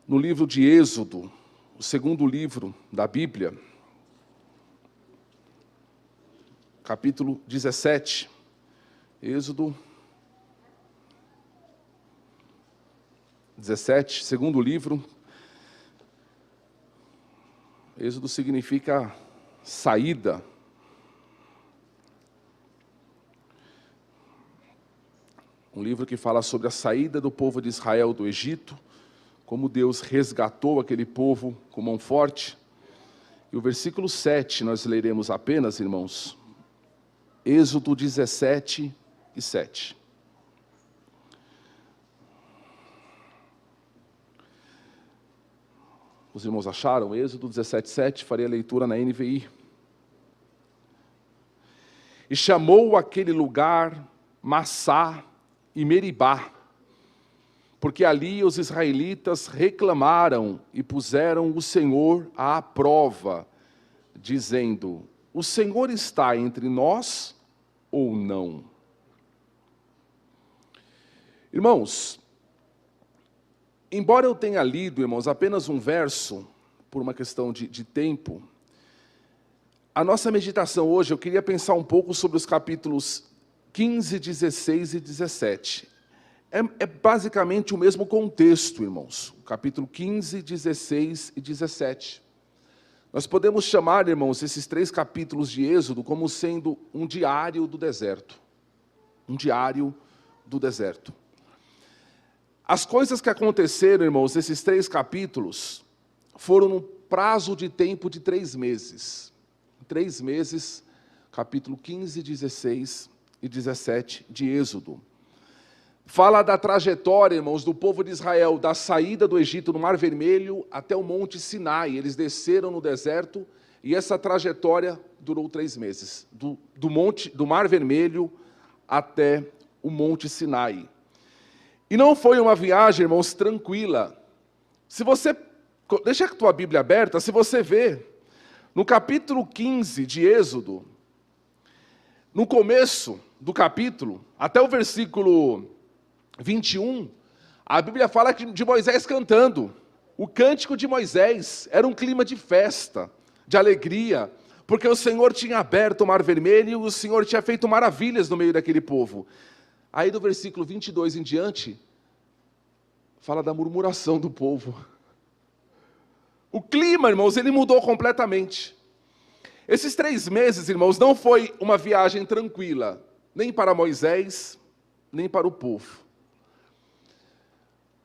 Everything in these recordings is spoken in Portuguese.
no livro de Êxodo, o segundo livro da Bíblia, capítulo 17. Êxodo 17, segundo livro. Êxodo significa saída. Um livro que fala sobre a saída do povo de Israel do Egito, como Deus resgatou aquele povo com mão forte. E o versículo 7 nós leremos apenas, irmãos. Êxodo 17 e 7. Os irmãos acharam? Êxodo 17, 7, farei a leitura na NVI. E chamou aquele lugar Massá e Meribá, porque ali os israelitas reclamaram e puseram o Senhor à prova, dizendo: o Senhor está entre nós ou não? Irmãos, embora eu tenha lido, irmãos, apenas um verso, por uma questão de tempo, a nossa meditação hoje, eu queria pensar um pouco sobre os capítulos 15, 16 e 17. É basicamente o mesmo contexto, irmãos. O capítulo 15, 16 e 17. Nós podemos chamar, irmãos, esses 3 capítulos de Êxodo como sendo um diário do deserto. Um diário do deserto. As coisas que aconteceram, irmãos, nesses 3 capítulos, foram no prazo de tempo de 3 meses. 3 meses, capítulo 15, 16 e 17 de Êxodo. Fala da trajetória, irmãos, do povo de Israel, da saída do Egito no Mar Vermelho até o Monte Sinai. Eles desceram no deserto e essa trajetória durou 3 meses. Do Mar Vermelho até o Monte Sinai. E não foi uma viagem, irmãos, tranquila. Se você, deixa a tua Bíblia aberta, se você vê, no capítulo 15 de Êxodo, no começo do capítulo, até o versículo 21, a Bíblia fala de Moisés cantando. O cântico de Moisés era um clima de festa, de alegria, porque o Senhor tinha aberto o Mar Vermelho e o Senhor tinha feito maravilhas no meio daquele povo. Aí do versículo 22 em diante, fala da murmuração do povo. O clima, irmãos, ele mudou completamente. Esses 3 meses, irmãos, não foi uma viagem tranquila, nem para Moisés, nem para o povo.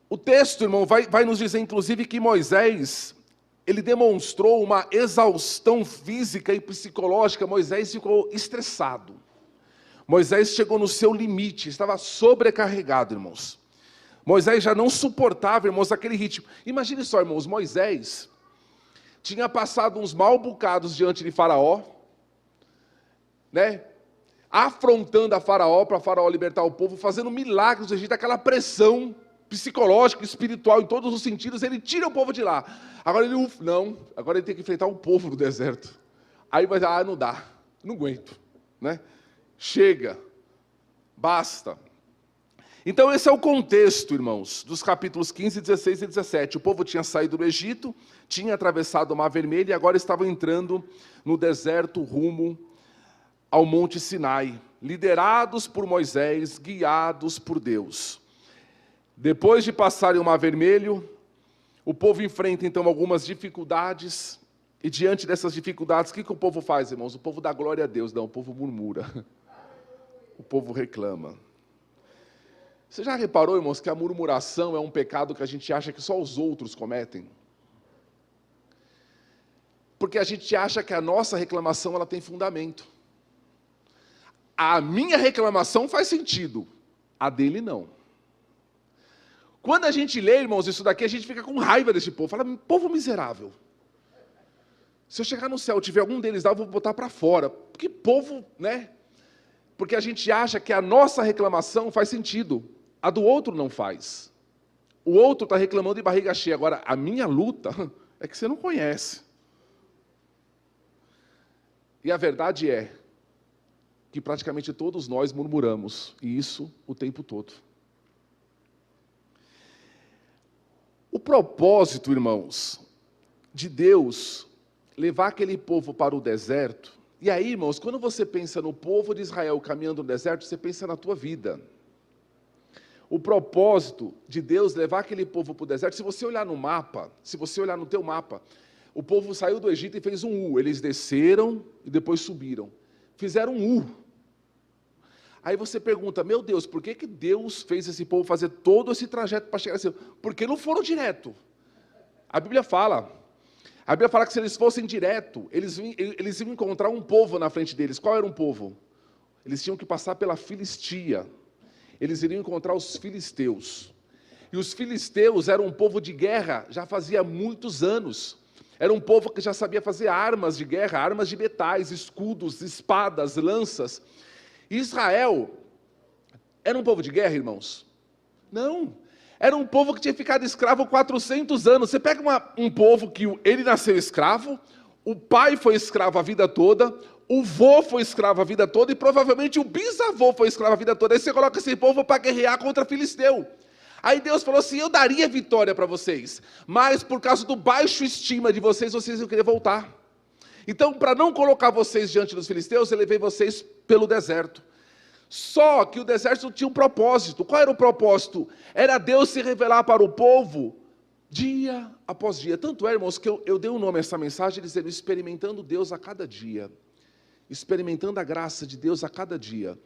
O texto, irmão, vai nos dizer, inclusive, que Moisés, ele demonstrou uma exaustão física e psicológica. Moisés ficou estressado. Moisés chegou no seu limite, estava sobrecarregado, irmãos. Moisés já não suportava, irmãos, aquele ritmo. Imagine só, irmãos, Moisés tinha passado uns mal bocados diante de Faraó, né? Afrontando a Faraó, para Faraó libertar o povo, fazendo milagres do Egito, aquela pressão psicológica, espiritual, em todos os sentidos, ele tira o povo de lá. Agora agora ele tem que enfrentar o povo no deserto. Aí vai dizer, não dá, não aguento, né? Chega, basta. Então esse é o contexto, irmãos, dos capítulos 15, 16 e 17. O povo tinha saído do Egito, tinha atravessado o Mar Vermelho e agora estavam entrando no deserto rumo ao Monte Sinai, liderados por Moisés, guiados por Deus. Depois de passarem o Mar Vermelho, o povo enfrenta então algumas dificuldades, e diante dessas dificuldades, o que o povo faz, irmãos? O povo dá glória a Deus, não, o povo murmura, o povo reclama. Você já reparou, irmãos, que a murmuração é um pecado que a gente acha que só os outros cometem? Porque a gente acha que a nossa reclamação ela tem fundamento. A minha reclamação faz sentido, a dele não. Quando a gente lê, irmãos, isso daqui, a gente fica com raiva desse povo. Fala, povo miserável. Se eu chegar no céu e tiver algum deles lá, eu vou botar para fora. Que povo, né? Porque a gente acha que a nossa reclamação faz sentido. A do outro não faz. O outro está reclamando de barriga cheia. Agora, a minha luta é que você não conhece. E a verdade é que praticamente todos nós murmuramos. E isso o tempo todo. O propósito, irmãos, de Deus levar aquele povo para o deserto, e aí, irmãos, quando você pensa no povo de Israel caminhando no deserto, você pensa na tua vida. O propósito de Deus levar aquele povo para o deserto, se você olhar no mapa, se você olhar no teu mapa, o povo saiu do Egito e fez um U, eles desceram e depois subiram, fizeram um U. Aí você pergunta, meu Deus, por que Deus fez esse povo fazer todo esse trajeto para chegar assim? Porque não foram direto. A Bíblia fala que se eles fossem direto, eles iam encontrar um povo na frente deles. Qual era um povo? Eles tinham que passar pela Filistia. Eles iriam encontrar os filisteus. E os filisteus eram um povo de guerra já fazia muitos anos. Era um povo que já sabia fazer armas de guerra, armas de metais, escudos, espadas, lanças. Israel era um povo de guerra, irmãos? Não. Era um povo que tinha ficado escravo 400 anos. Você pega um povo que ele nasceu escravo, o pai foi escravo a vida toda, o vô foi escravo a vida toda e provavelmente o bisavô foi escravo a vida toda. Aí você coloca esse povo para guerrear contra filisteu. Aí Deus falou assim, eu daria vitória para vocês, mas por causa do baixo estima de vocês iam querer voltar. Então, para não colocar vocês diante dos filisteus, eu levei vocês pelo deserto. Só que o deserto tinha um propósito. Qual era o propósito? Era Deus se revelar para o povo dia após dia. Tanto é, irmãos, que eu dei um nome a essa mensagem dizendo experimentando Deus a cada dia. Experimentando a graça de Deus a cada dia.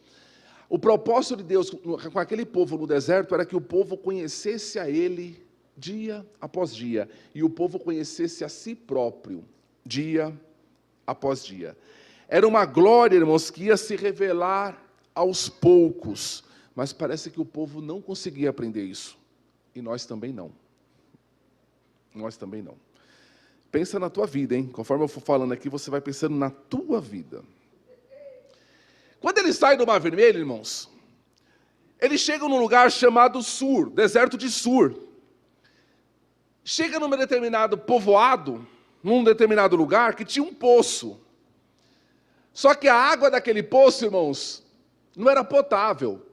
O propósito de Deus com aquele povo no deserto era que o povo conhecesse a Ele dia após dia. E o povo conhecesse a si próprio dia após dia. Era uma glória, irmãos, que ia se revelar aos poucos. Mas parece que o povo não conseguia aprender isso. E nós também não. Nós também não. Pensa na tua vida, hein? Conforme eu for falando aqui, você vai pensando na tua vida. Quando eles saem do Mar Vermelho, irmãos, eles chegam num lugar chamado Sur, deserto de Sur. Chega num determinado povoado, num determinado lugar, que tinha um poço. Só que a água daquele poço, irmãos, não era potável.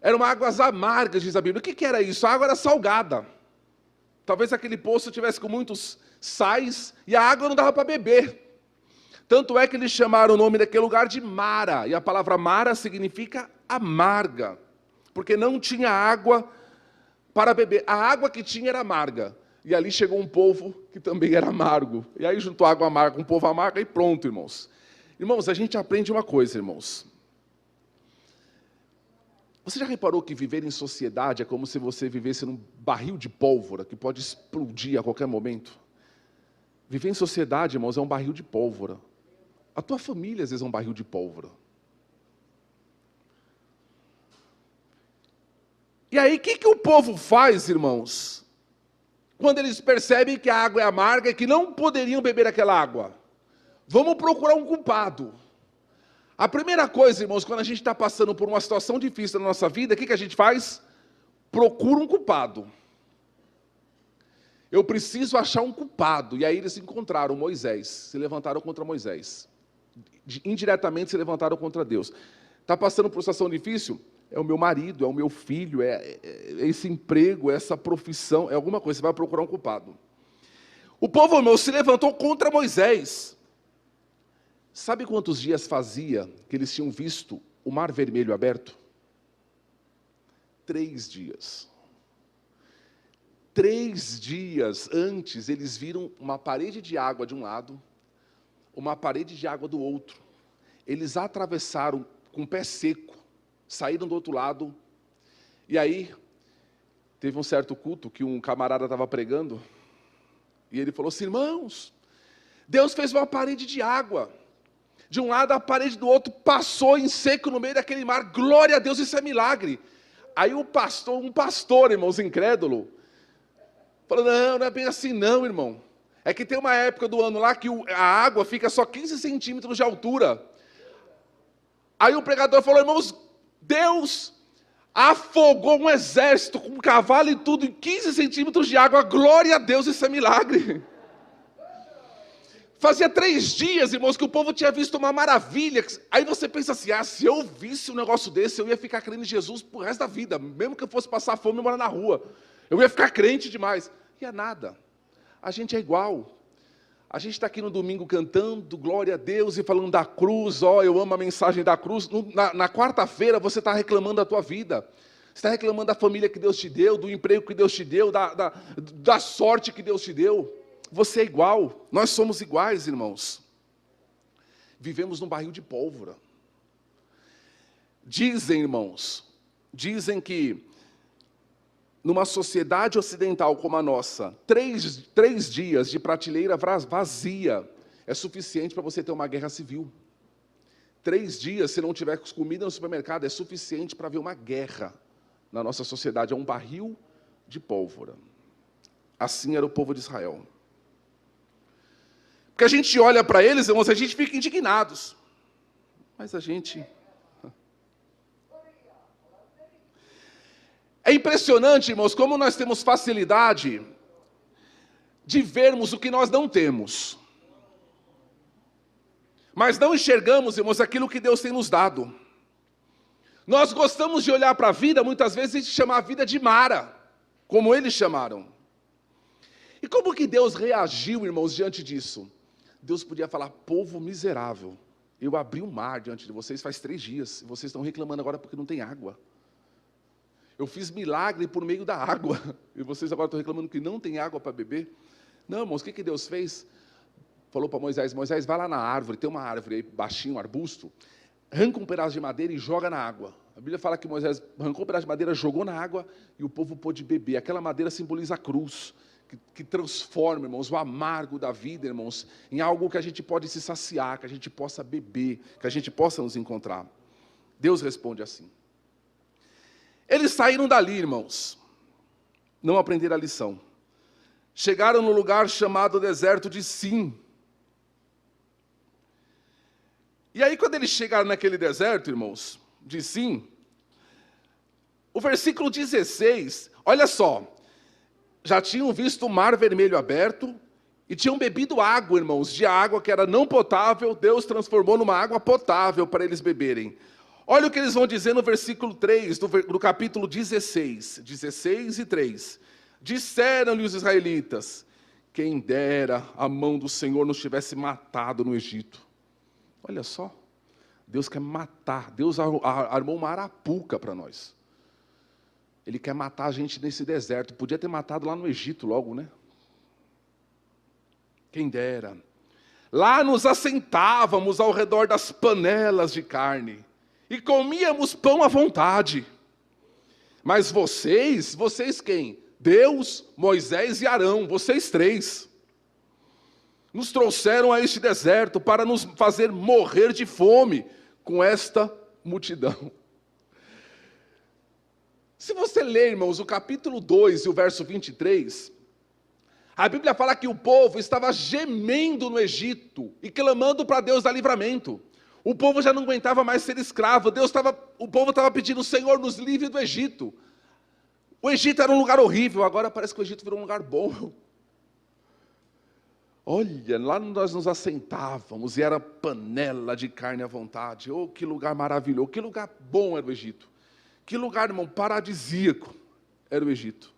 Eram águas amargas, diz a Bíblia. O que era isso? A água era salgada. Talvez aquele poço tivesse com muitos sais e a água não dava para beber. Tanto é que eles chamaram o nome daquele lugar de Mara. E a palavra Mara significa amarga. Porque não tinha água para beber. A água que tinha era amarga. E ali chegou um povo que também era amargo. E aí juntou água amarga com um povo amargo e pronto, irmãos. Irmãos, a gente aprende uma coisa, irmãos. Você já reparou que viver em sociedade é como se você vivesse num barril de pólvora que pode explodir a qualquer momento? Viver em sociedade, irmãos, é um barril de pólvora. A tua família, às vezes, é um barril de pólvora. E aí, o que o povo faz, irmãos? Quando eles percebem que a água é amarga e que não poderiam beber aquela água? Vamos procurar um culpado. A primeira coisa, irmãos, quando a gente está passando por uma situação difícil na nossa vida, o que a gente faz? Procura um culpado. Eu preciso achar um culpado. E aí eles encontraram Moisés, se levantaram contra Moisés. Indiretamente se levantaram contra Deus. Está passando por uma situação difícil? É o meu marido, é o meu filho, é esse emprego, é essa profissão, é alguma coisa, você vai procurar um culpado. O povo, irmão, se levantou contra Moisés. Sabe quantos dias fazia que eles tinham visto o Mar Vermelho aberto? 3 dias. 3 dias antes, eles viram uma parede de água de um lado, uma parede de água do outro. Eles atravessaram com o pé seco, saíram do outro lado, e aí, teve um certo culto que um camarada estava pregando, e ele falou assim, irmãos, Deus fez uma parede de água, de um lado a parede do outro, passou em seco no meio daquele mar, glória a Deus, isso é milagre. Aí um pastor, irmãos, incrédulo, falou, não é bem assim não, irmão. É que tem uma época do ano lá que a água fica só 15 centímetros de altura. Aí o pregador falou, irmãos, Deus afogou um exército com um cavalo e tudo em 15 centímetros de água, glória a Deus, isso é milagre. Fazia 3 dias, irmãos, que o povo tinha visto uma maravilha. Aí você pensa assim, se eu visse um negócio desse, eu ia ficar crendo em Jesus pro resto da vida, mesmo que eu fosse passar fome e morar na rua. Eu ia ficar crente demais. que é nada. A gente é igual. A gente está aqui no domingo cantando glória a Deus e falando da cruz, eu amo a mensagem da cruz. Na quarta-feira você está reclamando da tua vida. Você está reclamando da família que Deus te deu, do emprego que Deus te deu, da sorte que Deus te deu. Você é igual, nós somos iguais, irmãos. Vivemos num barril de pólvora. Dizem, irmãos, que numa sociedade ocidental como a nossa, três dias de prateleira vazia é suficiente para você ter uma guerra civil. 3 dias, se não tiver comida no supermercado, é suficiente para haver uma guerra na nossa sociedade. É um barril de pólvora. Assim era o povo de Israel. Porque a gente olha para eles, irmãos, a gente fica indignados. Mas a gente... É impressionante, irmãos, como nós temos facilidade de vermos o que nós não temos. Mas não enxergamos, irmãos, aquilo que Deus tem nos dado. Nós gostamos de olhar para a vida, muitas vezes, e de chamar a vida de Mara, como eles chamaram. E como que Deus reagiu, irmãos, diante disso? Deus podia falar, povo miserável, eu abri um mar diante de vocês faz 3 dias, e vocês estão reclamando agora porque não tem água. Eu fiz milagre por meio da água, e vocês agora estão reclamando que não tem água para beber. Não, irmãos, o que Deus fez? Falou para Moisés, vai lá na árvore, tem uma árvore aí, baixinho, um arbusto, arranca um pedaço de madeira e joga na água. A Bíblia fala que Moisés arrancou um pedaço de madeira, jogou na água, e o povo pôde beber. Aquela madeira simboliza a cruz, que transforma, irmãos, o amargo da vida, irmãos, em algo que a gente pode se saciar, que a gente possa beber, que a gente possa nos encontrar. Deus responde assim. Eles saíram dali, irmãos, não aprenderam a lição. Chegaram no lugar chamado deserto de Sim. E aí, quando eles chegaram naquele deserto, irmãos, de Sim, o versículo 16, olha só, já tinham visto o mar vermelho aberto e tinham bebido água, irmãos, de água que era não potável, Deus transformou numa água potável para eles beberem. Olha o que eles vão dizer no versículo 3 do capítulo 16 e 3. Disseram-lhe os israelitas, quem dera a mão do Senhor nos tivesse matado no Egito. Olha só, Deus quer matar, Deus armou uma arapuca para nós. Ele quer matar a gente nesse deserto, podia ter matado lá no Egito logo, né? Quem dera. Lá nos assentávamos ao redor das panelas de carne, e comíamos pão à vontade. Mas vocês quem? Deus, Moisés e Arão, vocês 3. Nos trouxeram a este deserto para nos fazer morrer de fome com esta multidão. Se você ler, irmãos, o capítulo 2 e o verso 23, a Bíblia fala que o povo estava gemendo no Egito e clamando para Deus dar livramento. O povo já não aguentava mais ser escravo. O povo estava pedindo, Senhor, nos livre do Egito. O Egito era um lugar horrível, agora parece que o Egito virou um lugar bom. Olha, lá nós nos assentávamos e era panela de carne à vontade. Oh, que lugar maravilhoso, que lugar bom era o Egito. Que lugar, irmão, paradisíaco era o Egito.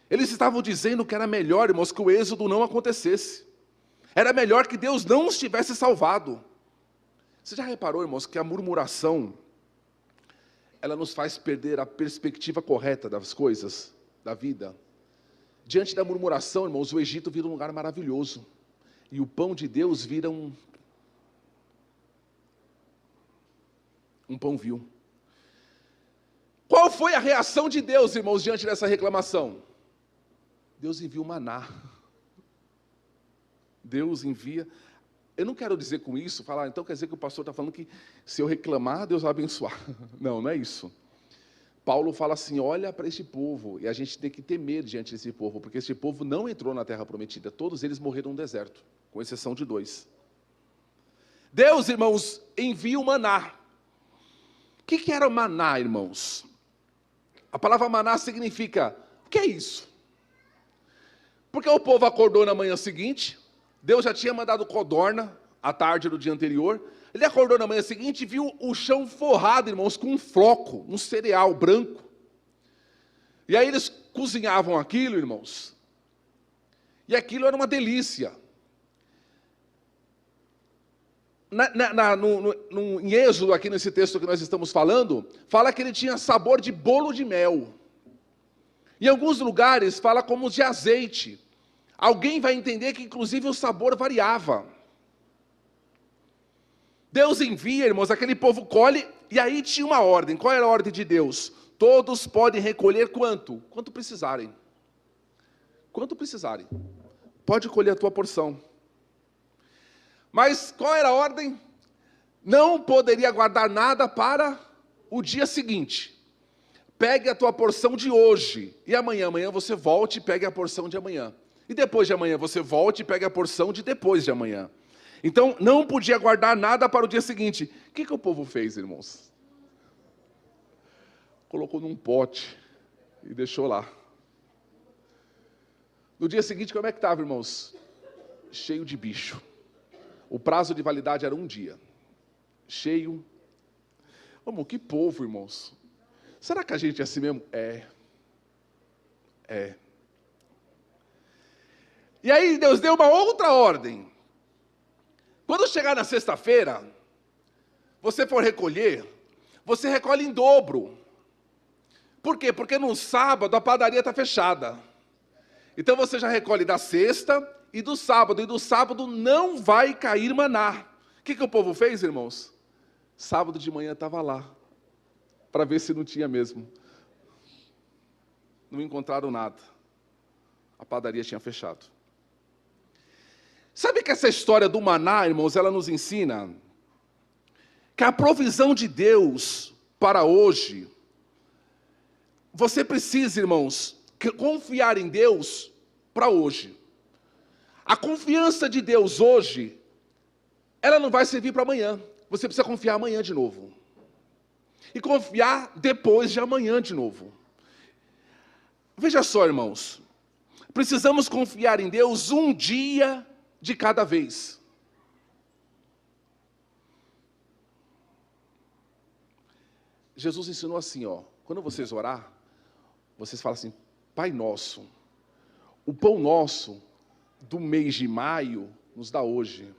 Eles estavam dizendo que era melhor, irmãos, que o êxodo não acontecesse. Era melhor que Deus não os tivesse salvado. Você já reparou, irmãos, que a murmuração, ela nos faz perder a perspectiva correta das coisas, da vida? Diante da murmuração, irmãos, o Egito vira um lugar maravilhoso. E o pão de Deus vira um pão vil. Qual foi a reação de Deus, irmãos, diante dessa reclamação? Deus envia o maná. Deus envia... Eu não quero dizer com isso, falar, então quer dizer que o pastor está falando que se eu reclamar, Deus vai abençoar. Não, não é isso. Paulo fala assim, olha para este povo, e a gente tem que temer diante desse povo, porque esse povo não entrou na terra prometida, todos eles morreram no deserto, com exceção de 2. Deus, irmãos, envia o maná. O que era o maná, irmãos? A palavra maná significa, o que é isso? Porque o povo acordou na manhã seguinte, Deus já tinha mandado codorna, à tarde do dia anterior, ele acordou na manhã seguinte e viu o chão forrado, irmãos, com um floco, um cereal branco. E aí eles cozinhavam aquilo, irmãos, E aquilo era uma delícia. Em Êxodo, aqui nesse texto que nós estamos falando, fala que ele tinha sabor de bolo de mel. Em alguns lugares fala como de azeite. Alguém vai entender que inclusive o sabor variava. Deus envia, irmãos, aquele povo colhe, e aí tinha uma ordem. Qual era a ordem de Deus? Todos podem recolher quanto? Quanto precisarem. Quanto precisarem. Pode colher a tua porção. Mas qual era a ordem? Não poderia guardar nada para o dia seguinte. Pegue a tua porção de hoje, e amanhã você volte e pegue a porção de amanhã. E depois de amanhã você volte e pegue a porção de depois de amanhã. Então, não podia guardar nada para o dia seguinte. O que o povo fez, irmãos? Colocou num pote e deixou lá. No dia seguinte, como é que estava, irmãos? Cheio de bicho. O prazo de validade era 1 dia. Cheio. Vamos, que povo, irmãos. Será que a gente é assim mesmo? É. E aí Deus deu uma outra ordem. Quando chegar na sexta-feira, você for recolher, você recolhe em dobro. Por quê? Porque no sábado a padaria está fechada. Então você já recolhe da sexta e do sábado não vai cair maná. O que o povo fez, irmãos? Sábado de manhã estava lá, para ver se não tinha mesmo. Não encontraram nada. A padaria tinha fechado. Sabe que essa história do maná, irmãos, ela nos ensina que a provisão de Deus para hoje, você precisa, irmãos, confiar em Deus para hoje. A confiança de Deus hoje, ela não vai servir para amanhã. Você precisa confiar amanhã de novo. E confiar depois de amanhã de novo. Veja só, irmãos. Precisamos confiar em Deus um dia de cada vez. Jesus ensinou assim, quando vocês orar, vocês falam assim: Pai nosso, o pão nosso do mês de maio nos dá hoje.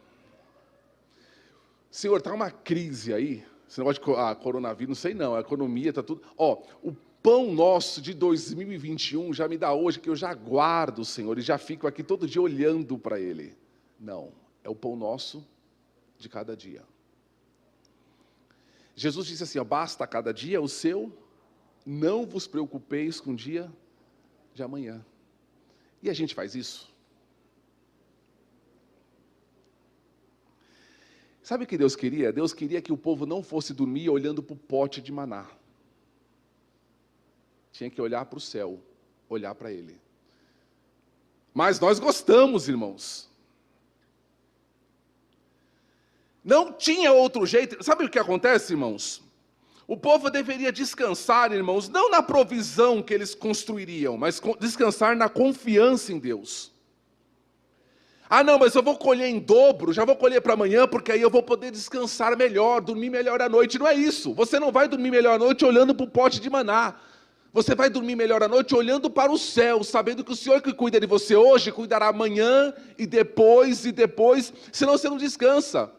Senhor, está uma crise aí, esse negócio de coronavírus, não sei não, a economia está tudo... o pão nosso de 2021 já me dá hoje, que eu já guardo, Senhor, e já fico aqui todo dia olhando para ele. Não, é o pão nosso de cada dia. Jesus disse assim, basta cada dia o seu, não vos preocupeis com o dia de amanhã. E a gente faz isso? Sabe o que Deus queria? Deus queria que o povo não fosse dormir olhando para o pote de maná. Tinha que olhar para o céu, olhar para Ele. Mas nós gostamos, irmãos. Não tinha outro jeito. Sabe o que acontece, irmãos? O povo deveria descansar, irmãos, não na provisão que eles construiriam, mas descansar na confiança em Deus. Não, mas eu vou colher em dobro, já vou colher para amanhã, porque aí eu vou poder descansar melhor, dormir melhor à noite. Não é isso. Você não vai dormir melhor à noite olhando para o pote de maná. Você vai dormir melhor à noite olhando para o céu, sabendo que o Senhor que cuida de você hoje, cuidará amanhã e depois, senão você não descansa.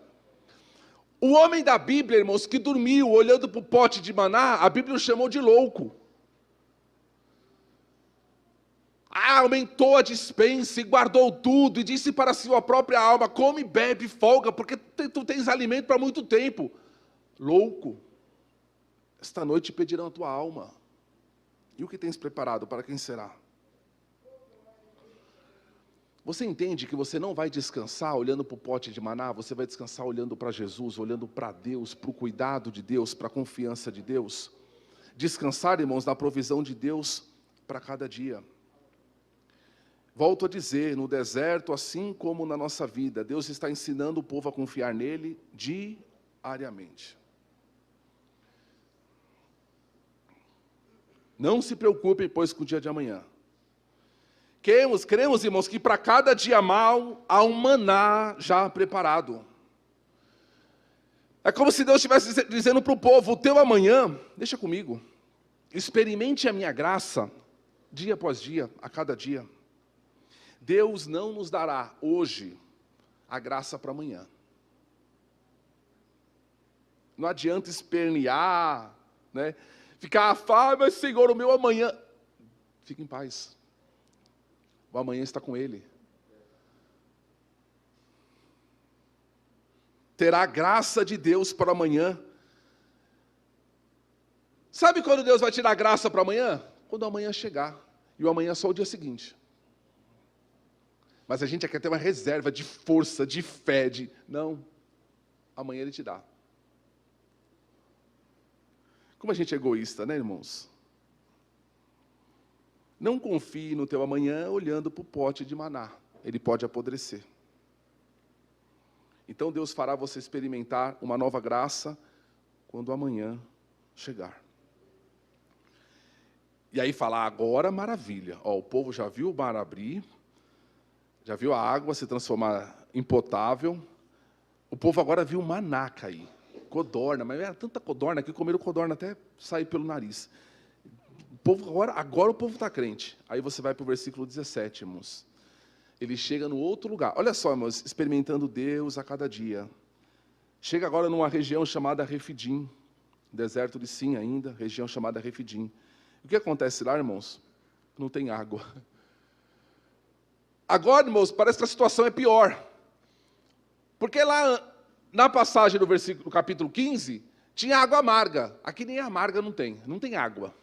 O homem da Bíblia, irmãos, que dormiu olhando para o pote de maná, a Bíblia o chamou de louco. Aumentou a despensa e guardou tudo, e disse para sua própria alma, come, bebe, folga, porque tu tens alimento para muito tempo. Louco, esta noite pedirão a tua alma. E o que tens preparado, para quem será? Você entende que você não vai descansar olhando para o pote de maná, você vai descansar olhando para Jesus, olhando para Deus, para o cuidado de Deus, para a confiança de Deus. Descansar, irmãos, na provisão de Deus para cada dia. Volto a dizer, no deserto, assim como na nossa vida, Deus está ensinando o povo a confiar nele diariamente. Não se preocupem, pois, com o dia de amanhã. Cremos, irmãos, que para cada dia mau, há um maná já preparado. É como se Deus estivesse dizendo para o povo, o teu amanhã, deixa comigo. Experimente a minha graça, dia após dia, a cada dia. Deus não nos dará hoje a graça para amanhã. Não adianta espernear, né? Ficar, mas Senhor, o meu amanhã. Fique em paz. O amanhã está com Ele. Terá graça de Deus para amanhã. Sabe quando Deus vai te dar graça para amanhã? Quando o amanhã chegar. E o amanhã é só o dia seguinte. Mas a gente quer ter uma reserva de força, de fé, Não, amanhã Ele te dá. Como a gente é egoísta, né, irmãos? Não confie no teu amanhã olhando para o pote de maná. Ele pode apodrecer. Então Deus fará você experimentar uma nova graça quando o amanhã chegar. E aí falar, agora maravilha. Ó, o povo já viu o mar abrir, já viu a água se transformar em potável. O povo agora viu o maná cair. Codorna, mas era tanta codorna que comeram codorna até sair pelo nariz. O povo agora o povo está crente. Aí você vai para o versículo 17, irmãos. Ele chega no outro lugar. Olha só, irmãos, experimentando Deus a cada dia. Chega agora numa região chamada Refidim, deserto de Sim ainda, região chamada Refidim. O que acontece lá, irmãos? Não tem água. Agora, irmãos, parece que a situação é pior. Porque lá na passagem do capítulo 15, tinha água amarga. Aqui nem amarga não tem água.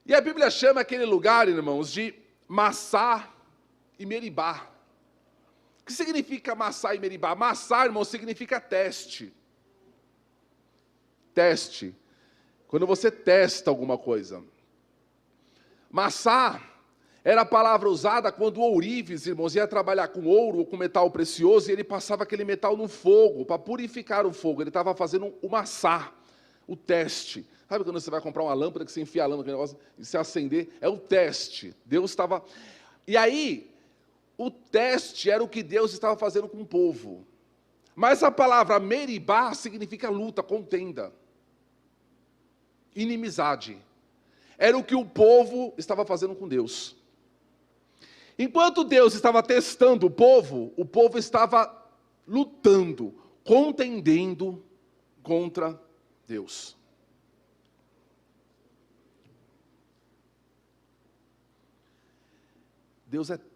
E a Bíblia chama aquele lugar, irmãos, de Massá e Meribá. O que significa Massá e Meribá? Massá, irmãos, significa teste. Teste. Quando você testa alguma coisa. Massá era a palavra usada quando o ourives, irmãos, ia trabalhar com ouro ou com metal precioso, e ele passava aquele metal no fogo, para purificar o fogo. Ele estava fazendo o massá, o teste. Sabe quando você vai comprar uma lâmpada, que você enfia a lâmpada naquele negócio, e se acender? É o teste. Deus estava... E aí, o teste era o que Deus estava fazendo com o povo. Mas a palavra Meribá significa luta, contenda. Inimizade. Era o que o povo estava fazendo com Deus. Enquanto Deus estava testando o povo estava lutando, contendendo contra Deus.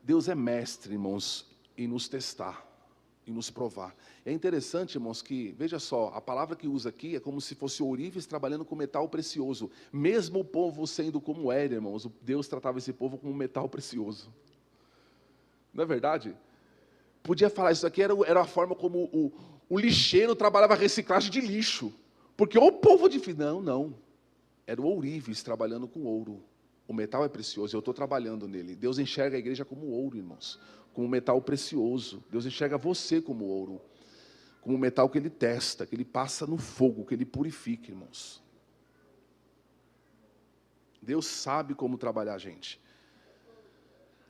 Deus é mestre, irmãos, em nos testar, em nos provar. É interessante, irmãos, que, veja só, a palavra que usa aqui é como se fosse ourives trabalhando com metal precioso. Mesmo o povo sendo como era, irmãos, Deus tratava esse povo como metal precioso. Não é verdade? Podia falar, isso aqui era a forma como o lixeiro trabalhava reciclagem de lixo. Porque o povo de... Não. Era o ourives trabalhando com ouro. O metal é precioso, eu estou trabalhando nele. Deus enxerga a igreja como ouro, irmãos. Como metal precioso. Deus enxerga você como ouro. Como metal que Ele testa, que Ele passa no fogo, que Ele purifica, irmãos. Deus sabe como trabalhar a gente.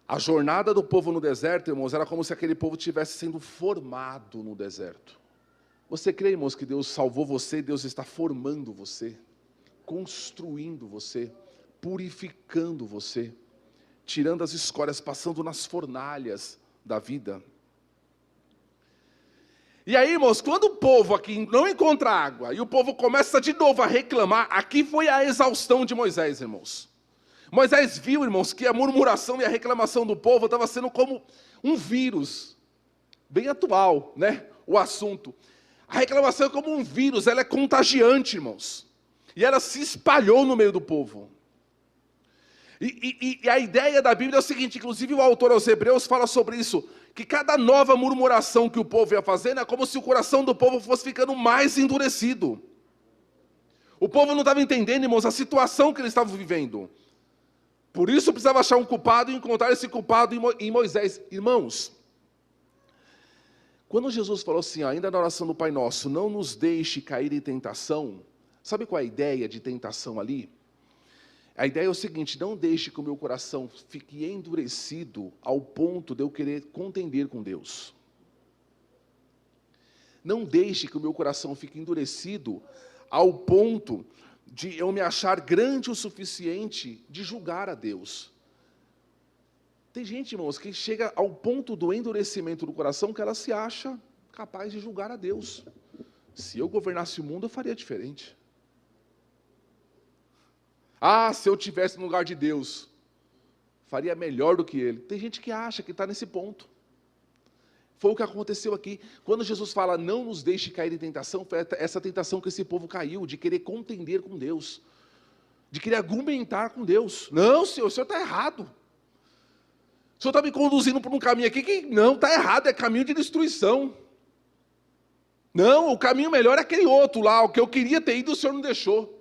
A jornada do povo no deserto, irmãos, era como se aquele povo estivesse sendo formado no deserto. Você crê, irmãos, que Deus salvou você, Deus está formando você, construindo você, purificando você, tirando as escórias, passando nas fornalhas da vida. E aí, irmãos, quando o povo aqui não encontra água, e o povo começa de novo a reclamar, aqui foi a exaustão de Moisés, irmãos. Moisés viu, irmãos, que a murmuração e a reclamação do povo estava sendo como um vírus, bem atual, né, o assunto. A reclamação é como um vírus, ela é contagiante, irmãos. E ela se espalhou no meio do povo. E a ideia da Bíblia é o seguinte, inclusive o autor aos Hebreus fala sobre isso, que cada nova murmuração que o povo ia fazendo é como se o coração do povo fosse ficando mais endurecido. O povo não estava entendendo, irmãos, a situação que eles estavam vivendo. Por isso precisava achar um culpado e encontrar esse culpado em Moisés. Irmãos, quando Jesus falou assim, ainda na oração do Pai Nosso, não nos deixe cair em tentação, sabe qual é a ideia de tentação ali? A ideia é o seguinte, não deixe que o meu coração fique endurecido ao ponto de eu querer contender com Deus. Não deixe que o meu coração fique endurecido ao ponto de eu me achar grande o suficiente de julgar a Deus. Tem gente, irmãos, que chega ao ponto do endurecimento do coração que ela se acha capaz de julgar a Deus. Se eu governasse o mundo, eu faria diferente. Ah, se eu estivesse no lugar de Deus, faria melhor do que Ele. Tem gente que acha que está nesse ponto. Foi o que aconteceu aqui. Quando Jesus fala, não nos deixe cair em tentação, foi essa tentação que esse povo caiu, de querer contender com Deus, de querer argumentar com Deus. Não, Senhor, o Senhor está errado. O Senhor está me conduzindo por um caminho aqui que não, está errado, é caminho de destruição. Não, o caminho melhor é aquele outro lá, o que eu queria ter ido, o Senhor não deixou.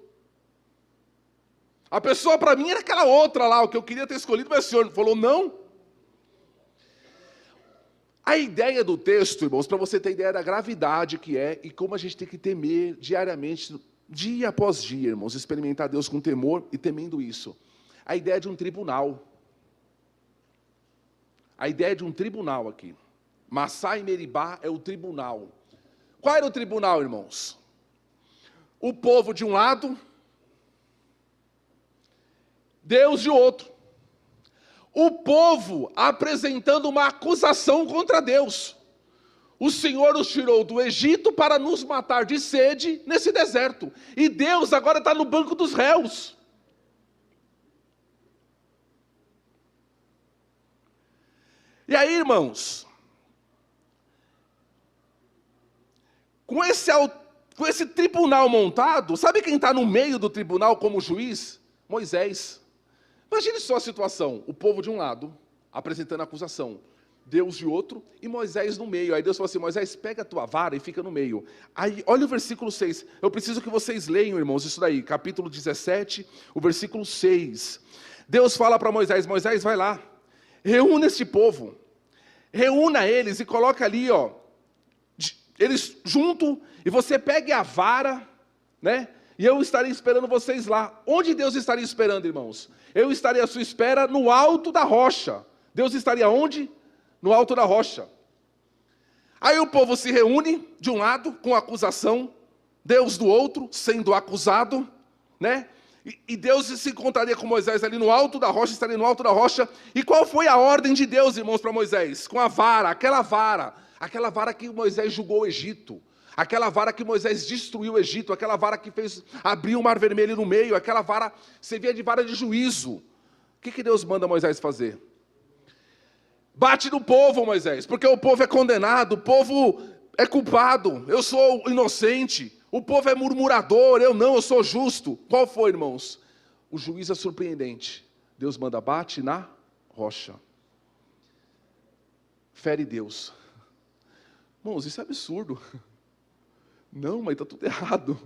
A pessoa para mim era aquela outra lá, o que eu queria ter escolhido, mas o Senhor falou não. A ideia do texto, irmãos, para você ter ideia da gravidade que é e como a gente tem que temer diariamente, dia após dia, irmãos, experimentar Deus com temor e temendo isso. A ideia de um tribunal. A ideia de um tribunal aqui. Massá e Meribá é o tribunal. Qual era o tribunal, irmãos? O povo de um lado, Deus de outro. O povo apresentando uma acusação contra Deus. O Senhor nos tirou do Egito para nos matar de sede nesse deserto. E Deus agora está no banco dos réus. E aí, irmãos, com esse tribunal montado, sabe quem está no meio do tribunal como juiz? Moisés. Imagine só a situação, o povo de um lado, apresentando a acusação, Deus de outro, e Moisés no meio. Aí Deus falou assim, Moisés, pega a tua vara e fica no meio. Aí, olha o versículo 6, eu preciso que vocês leiam, irmãos, isso daí, capítulo 17, o versículo 6. Deus fala para Moisés, Moisés, vai lá, reúna este povo, reúna eles e coloca ali, ó, eles junto, e você pegue a vara, né? E eu estarei esperando vocês lá. Onde Deus estaria esperando, irmãos? Eu estaria à sua espera no alto da rocha. Deus estaria onde? No alto da rocha. Aí o povo se reúne, de um lado, com acusação, Deus do outro, sendo acusado, né? E Deus se encontraria com Moisés ali no alto da rocha, estaria no alto da rocha. E qual foi a ordem de Deus, irmãos, para Moisés? Com a vara, aquela vara que Moisés julgou o Egito. Aquela vara que Moisés destruiu o Egito, aquela vara que fez abrir o mar vermelho no meio, aquela vara, servia de vara de juízo. O que Deus manda Moisés fazer? Bate no povo, Moisés, porque o povo é condenado, o povo é culpado, eu sou inocente, o povo é murmurador, eu sou justo. Qual foi, irmãos? O juiz é surpreendente. Deus manda, bate na rocha. Fere Deus. Irmãos, isso é absurdo. Não, mas está tudo errado.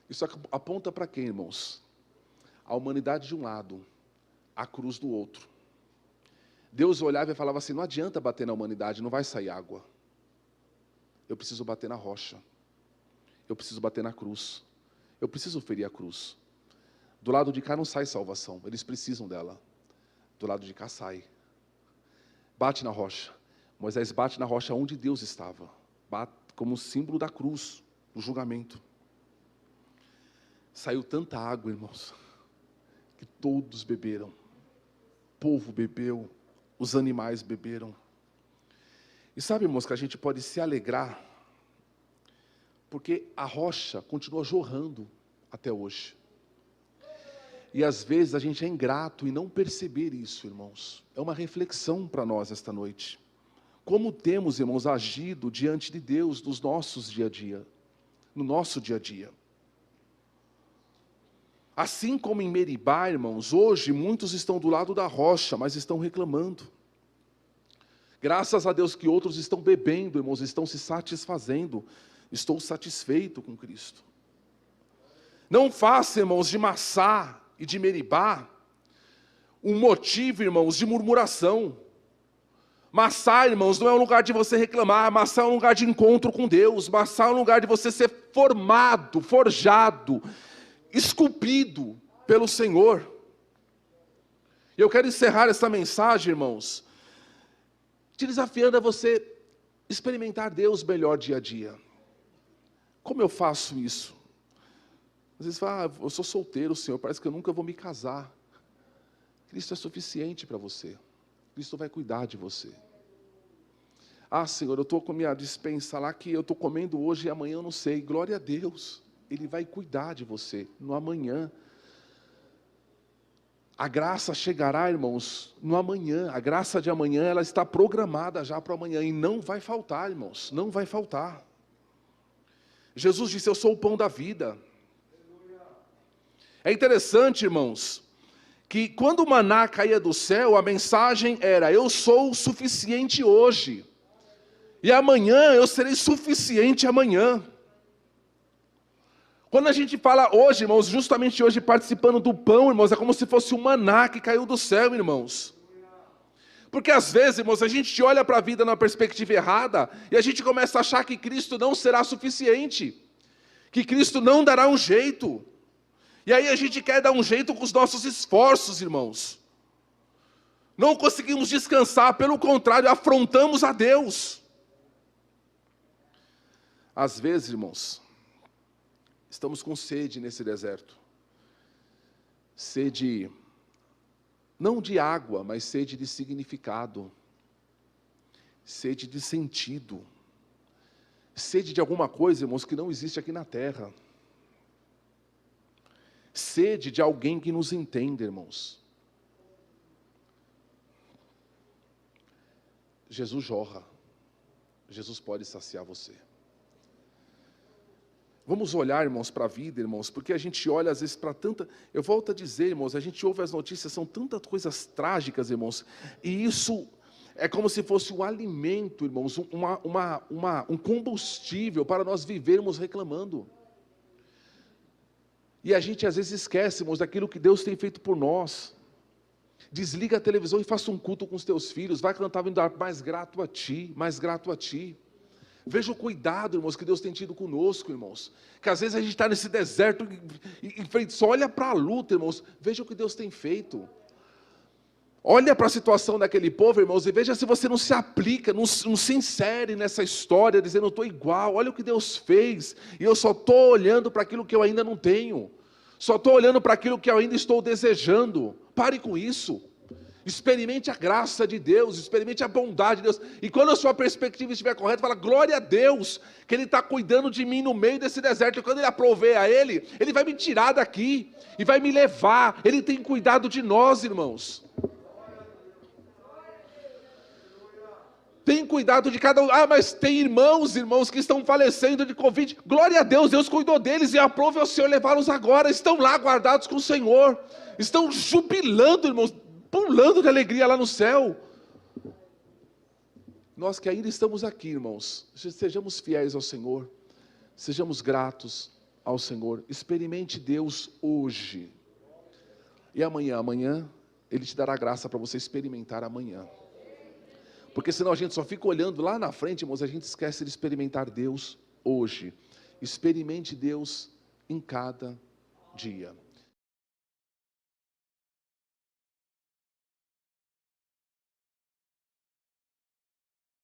Isso aponta para quem, irmãos? A humanidade de um lado, a cruz do outro. Deus olhava e falava assim, não adianta bater na humanidade, não vai sair água. Eu preciso bater na rocha. Eu preciso bater na cruz. Eu preciso ferir a cruz. Do lado de cá não sai salvação, eles precisam dela. Do lado de cá sai. Bate na rocha. Moisés bate na rocha onde Deus estava. Bate como símbolo da cruz, do julgamento. Saiu tanta água, irmãos, que todos beberam. O povo bebeu, os animais beberam. E sabe, irmãos, que a gente pode se alegrar, porque a rocha continua jorrando até hoje. E às vezes a gente é ingrato em não perceber isso, irmãos. É uma reflexão para nós esta noite. Como temos, irmãos, agido diante de Deus nos nossos dia a dia, no nosso dia a dia. Assim como em Meribá, irmãos, hoje muitos estão do lado da rocha, mas estão reclamando. Graças a Deus que outros estão bebendo, irmãos, estão se satisfazendo. Estou satisfeito com Cristo. Não faça, irmãos, de Massá e de Meribá um motivo, irmãos, de murmuração. Massá, irmãos, não é um lugar de você reclamar. Massá é um lugar de encontro com Deus. Massá é um lugar de você ser formado, forjado, esculpido pelo Senhor. E eu quero encerrar essa mensagem, irmãos, te desafiando a você experimentar Deus melhor dia a dia. Como eu faço isso? Às vezes fala, eu sou solteiro, Senhor, parece que eu nunca vou me casar. Cristo é suficiente para você. Cristo vai cuidar de você. Senhor, eu estou com minha despensa lá que eu estou comendo hoje e amanhã eu não sei. Glória a Deus. Ele vai cuidar de você no amanhã. A graça chegará, irmãos, no amanhã. A graça de amanhã, ela está programada já para amanhã. E não vai faltar, irmãos. Não vai faltar. Jesus disse, eu sou o pão da vida. É interessante, irmãos, que quando o maná caía do céu, a mensagem era, eu sou o suficiente hoje. E amanhã eu serei suficiente amanhã. Quando a gente fala hoje, irmãos, justamente hoje participando do pão, irmãos, é como se fosse um maná que caiu do céu, irmãos. Porque às vezes, irmãos, a gente olha para a vida numa perspectiva errada e a gente começa a achar que Cristo não será suficiente, que Cristo não dará um jeito. E aí a gente quer dar um jeito com os nossos esforços, irmãos. Não conseguimos descansar, pelo contrário, afrontamos a Deus. Às vezes, irmãos, estamos com sede nesse deserto. Sede, não de água, mas sede de significado. Sede de sentido. Sede de alguma coisa, irmãos, que não existe aqui na terra. Sede de alguém que nos entenda, irmãos. Jesus jorra. Jesus pode saciar você. Vamos olhar, irmãos, para a vida, irmãos, porque a gente olha às vezes para tanta... Eu volto a dizer, irmãos, a gente ouve as notícias, são tantas coisas trágicas, irmãos, e isso é como se fosse um alimento, irmãos, um combustível para nós vivermos reclamando. E a gente às vezes esquece, irmãos, daquilo que Deus tem feito por nós. Desliga a televisão e faça um culto com os teus filhos, vai cantar vindo mais grato a Ti, mais grato a Ti. Veja o cuidado, irmãos, que Deus tem tido conosco, irmãos. Que às vezes a gente está nesse deserto e só olha para a luta, irmãos. Veja o que Deus tem feito. Olha para a situação daquele povo, irmãos, e veja se você não se aplica, não se insere nessa história, dizendo, eu estou igual, olha o que Deus fez, e eu só estou olhando para aquilo que eu ainda não tenho. Só estou olhando para aquilo que eu ainda estou desejando. Pare com isso. Experimente a graça de Deus, experimente a bondade de Deus. E quando a sua perspectiva estiver correta, fala, glória a Deus, que Ele está cuidando de mim no meio desse deserto. E quando Ele aprover a Ele, Ele vai me tirar daqui e vai me levar. Ele tem cuidado de nós, irmãos. Tem cuidado de cada um. Mas tem irmãos que estão falecendo de Covid. Glória a Deus, Deus cuidou deles e aprove ao Senhor levá-los agora. Estão lá guardados com o Senhor. Estão jubilando, irmãos, pulando de alegria lá no céu. Nós que ainda estamos aqui, irmãos, sejamos fiéis ao Senhor. Sejamos gratos ao Senhor. Experimente Deus hoje. E amanhã Ele te dará graça para você experimentar amanhã. Porque senão a gente só fica olhando lá na frente, irmãos, a gente esquece de experimentar Deus hoje. Experimente Deus em cada dia.